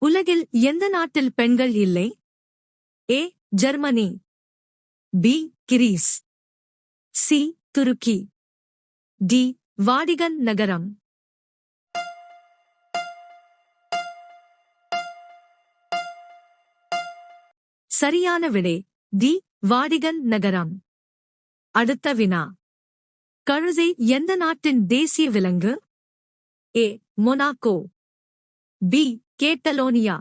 உலகில் எந்த நாட்டில் பெண்கள் இல்லை? ஏ ஜெர்மனி, பி கிரீஸ், சி துருக்கி, டி வாடிகன் நகரம். சரியான விடை டி வாடிகன் நகரம். அடுத்த வினா. கழுதை எந்த நாட்டின் தேசிய விலங்கு? A Monaco, B Catalonia,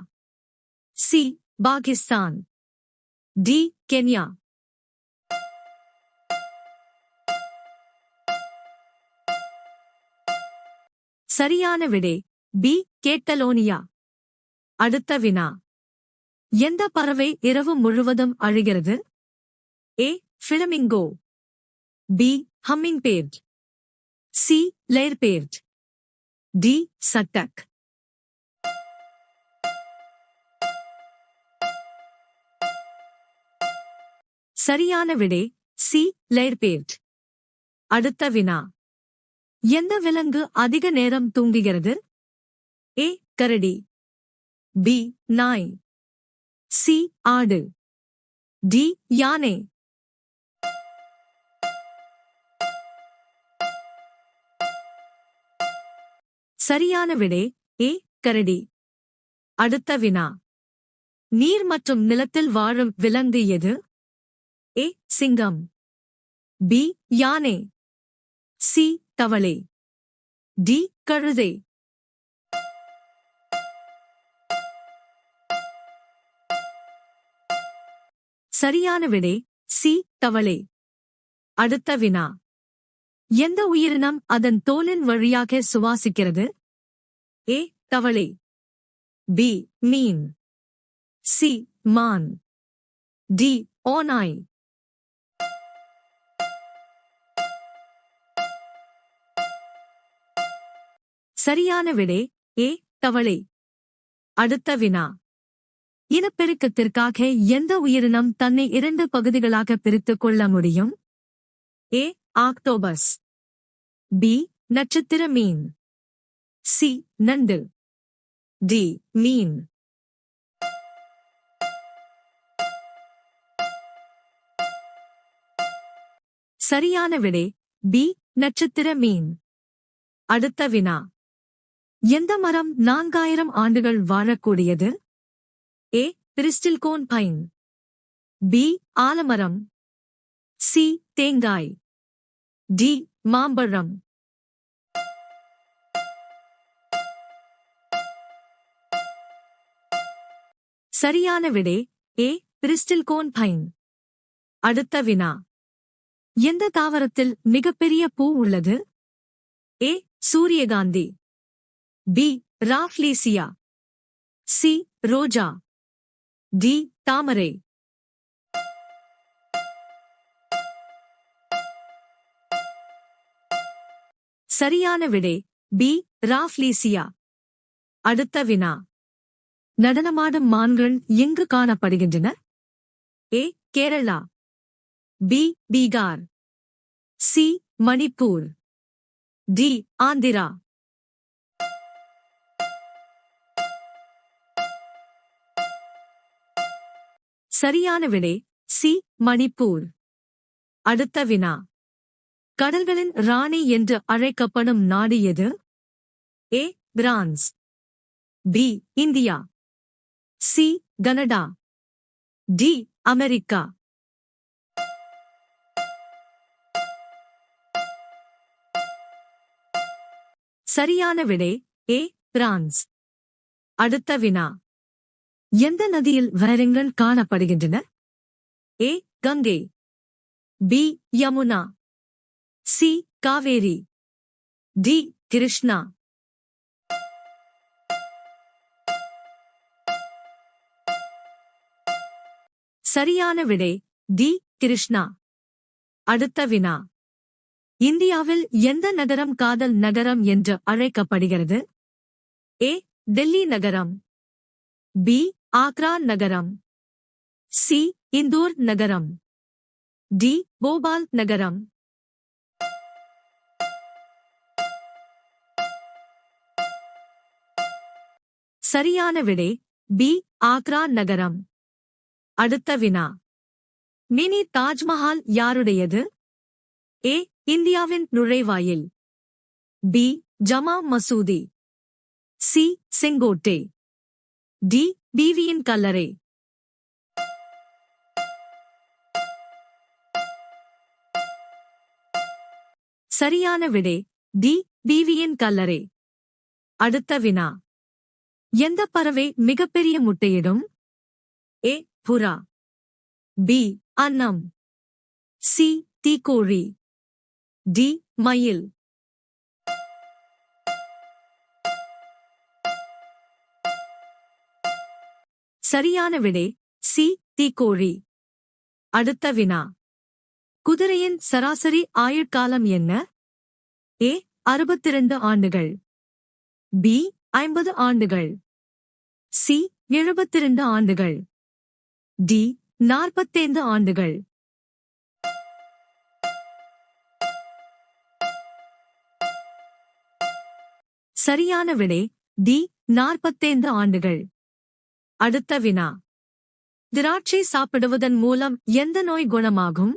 C Pakistan, D Kenya. சரியான விடை பி கேட்டலோனியா. அடுத்த வினா. எந்த பறவை இரவு முழுவதும் அழுகிறது? A flamingo, B hummingbird, C lyrebird, D சட்டக். சரியான விடை சி லேர்பேர்ட். அடுத்த வினா. எந்த விலங்கு அதிக நேரம் தூங்குகிறது? ஏ கரடி, பி நாய், சி ஆடு, டி யானை. சரியான விடை ஏ கரடி. அடுத்த வினா. நீர் மற்றும் நிலத்தில் வாழும் விலங்கு எது? ஏ சிங்கம், பி யானை, சி தவளை, டி கழுதை. சரியான விடை சி தவளை. அடுத்த வினா. எந்த உயிரினம் அதன் தோலின் வழியாக சுவாசிக்கிறது? ஏ தவளை, பி மீன், சி மான், டி ஓநாய். சரியான விடை ஏ தவளை. அடுத்த வினா. இனப்பெருக்கத்திற்காக எந்த உயிரினம் தன்னை 2 பகுதிகளாக பிரித்துக் கொள்ள முடியும்? ஏ ஆக்டோபஸ், பி நட்சத்திர மீன், சி நண்டு, டி மீன். சரியான விடை பி நட்சத்திர மீன். அடுத்த வினா. எந்த மரம் 4000 ஆண்டுகள் வாழக்கூடியது? ஏ பிரிஸ்டில்கோன் பைன், பி ஆலமரம், சி தேங்காய், டி மாம்பழம். சரியான விடை ஏ பிரிஸ்டில்கோன் பைன். அடுத்த வினா. எந்த தாவரத்தில் மிகப்பெரிய பூ உள்ளது? ஏ சூரியகாந்தி, பி ராஃப்லீசியா, சி ரோஜா, டி தாமரை. சரியான விடை பி ராஃப்லீசியா. அடுத்த வினா. நடனமாடும் மான்கள் எங்கு காணப்படுகின்றன? A Kerala, B Bihar, C Manipur, D Andhra. சரியான விடை சி மணிப்பூர். அடுத்த வினா. கடல்களின் ராணி என்று அழைக்கப்படும் நாடு எது? A France, B India, C Canada, D America. சரியான விடை ஏ பிரான்ஸ். அடுத்த வினா. எந்த நதியில் வைரங்கள் காணப்படுகின்றன? A Ganga, B Yamuna, C Kaveri, D Krishna. சரியான விடை டி கிருஷ்ணா. அடுத்த வினா. இந்தியாவில் எந்த நகரம் காதல் நகரம் என்று அழைக்கப்படுகிறது? ஏ டெல்லி நகரம், பி ஆக்ரா நகரம், சி இந்தூர் நகரம், டி போபால் நகரம். சரியான விடை பி. ஆக்ரா நகரம். அடுத்த வினா. மினி தாஜ்மஹால் யாருடையது? ஏ. இந்தியாவின் நுழைவாயில். பி. ஜமா மசூதி. சி. செங்கோட்டை. டி. பீவியின் கல்லறை. சரியான விடை டி. பீவியின் கல்லறை. அடுத்த வினா. எந்த பறவை மிகப்பெரிய முட்டையிடும்? ஏ. புறா. பி. அன்னம். சி. தீக்கோழி. டி. மயில். சரியான விடை சி. தீக்கோழி. அடுத்த வினா. குதிரையின் சராசரி ஆயுட்காலம் என்ன? ஏ. 62 ஆண்டுகள். பி. 50 ஆண்டுகள். சி. 72 ஆண்டுகள். டி. 45 ஆண்டுகள். சரியான விடை டி. 45 ஆண்டுகள். அடுத்த வினா. திராட்சை சாப்பிடுவதன் மூலம் எந்த நோய் குணமாகும்?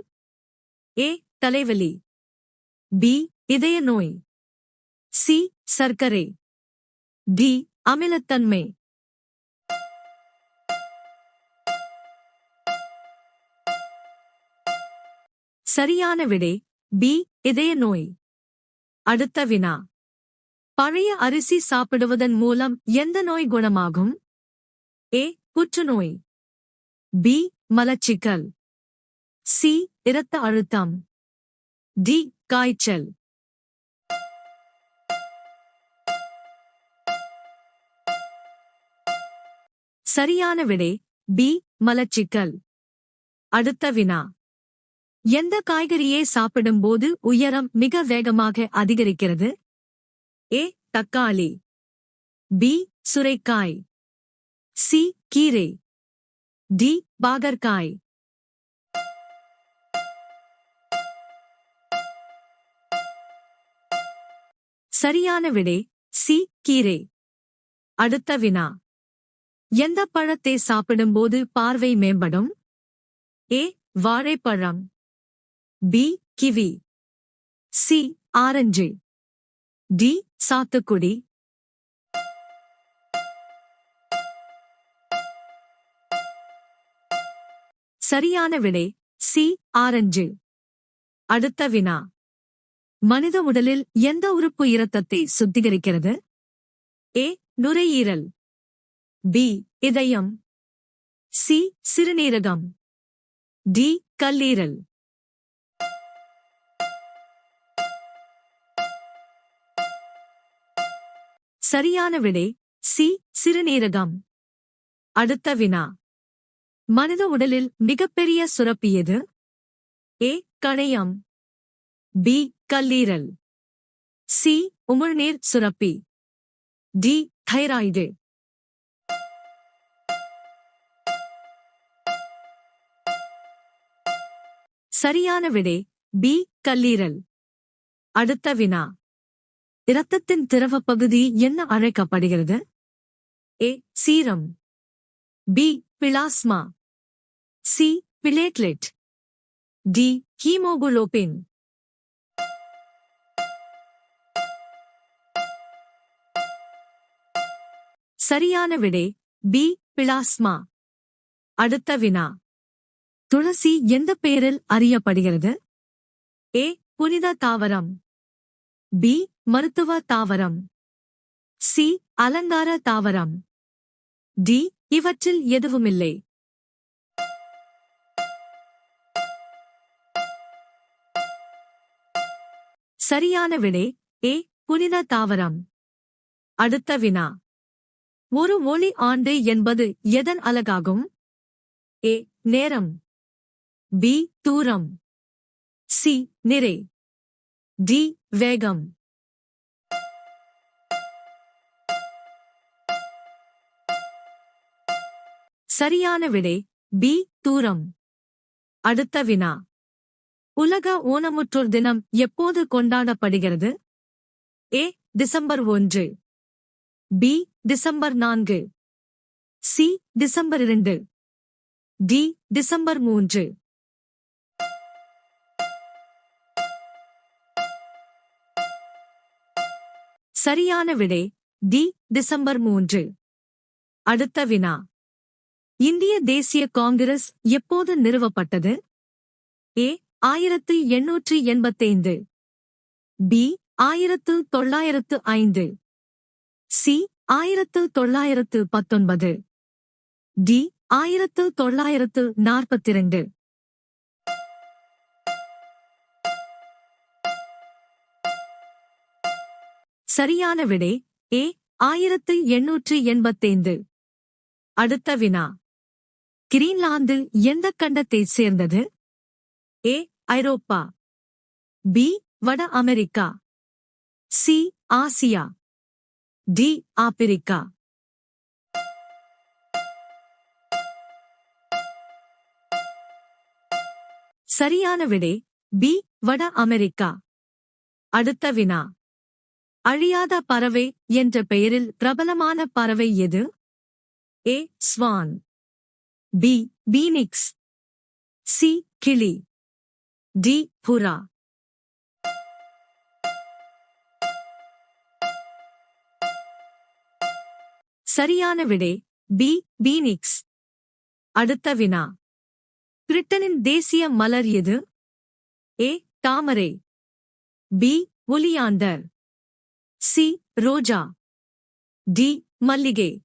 ஏ. தலைவலி. பி. இதய நோய். சி. சர்க்கரை. டி. அமிலத்தன்மை. சரியான விடை பி. இதய நோய். அடுத்த வினா. பழைய அரிசி சாப்பிடுவதன் மூலம் எந்த நோய் குணமாகும்? ஏ. புற்றுநோய். பி. மலச்சிக்கல். சி. இரத்த அழுத்தம். டி. காய்ச்சல். சரியான விடை பி. மலச்சிக்கல். அடுத்த வினா. எந்த காய்கறியை சாப்பிடும்போது உயரம் மிக வேகமாக அதிகரிக்கிறது? ஏ. தக்காளி. பி. சுரைக்காய். சி. கீரை. டி. பாகற்காய். சரியான விடை சி. கீரை. அடுத்த வினா. எந்த பழத்தை சாப்பிடும்போது பார்வை மேம்படும்? ஏ. வாழைப்பழம். பி. கிவி. சி. ஆரஞ்சு. டி. சாத்துக்குடி. சரியான விடை சி. ஆரஞ்சு. அடுத்த வினா. மனித உடலில் எந்த உறுப்பு இரத்தத்தை சுத்திகரிக்கிறது? ஏ. நுரையீரல். பி. இதயம். சி. சிறுநீரகம். டி. கல்லீரல். சரியான விடை சி. சிறுநீரகம். அடுத்த வினா. மனித உடலில் மிகப்பெரிய சுரப்பி எது? ஏ. கணையம். பி. கல்லீரல். சி. உமிழ்நீர் சுரப்பி. டி. தைராய்டு. சரியான விடை பி. கல்லீரல். அடுத்த வினா. இரத்தத்தின் திரவ பகுதி என்ன அழைக்கப்படுகிறது? A. Serum. B. Plasma. C. Platelet. D. Haemoglobin. சரியான விடை பி. பிளாஸ்மா. அடுத்த வினா. துளசி எந்த பெயரில் அறியப்படுகிறது? ஏ. புனித தாவரம். பி. மருத்துவ தாவரம். சி. அலங்கார தாவரம். டி. இவற்றில் எதுவுமில்லை. சரியான விடை ஏ. புனித தாவரம். அடுத்த வினா. ஒரு ஒளி ஆண்டு என்பது எதன் அலகாகும்? ஏ. நேரம். பி. தூரம். சி. நிறை. டி. வேகம். சரியான விடை பி. தூரம். அடுத்த வினா. உலக ஊனமுற்றோர் தினம் எப்போது கொண்டாடப்படுகிறது? A. December 1. B. December 4. C December 2. D December 3. சரியான விடை டி டிசம்பர் 3. அடுத்த வினா. இந்திய தேசிய காங்கிரஸ் எப்போது நிறுவப்பட்டது? ஏ 1885. பி 1905. சி 1919. டி 1942. சரியான விடை ஏ 1885. அடுத்த வினா. கிரீன்லாந்து எந்த கண்டத்தைச் சேர்ந்தது? ஏ ஐரோப்பா. பி வட America. C Asia. D Africa. சரியான விடை பி வட அமெரிக்கா. அடுத்த வினா. அழியாத பறவை என்ற பெயரில் பிரபலமான பறவை எது? A swan. B phoenix. C கிளி. டி புறா. சரியான விடை பி பீனிக்ஸ். அடுத்த வினா. பிரிட்டனின் தேசிய மலர் எது? ஏ தாமரை. B oleander. சி ரோஜா. டி மல்லிகை.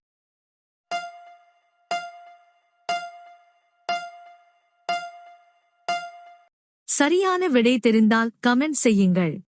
சரியான விடை தெரிந்தால் கமெண்ட் செய்யுங்கள்.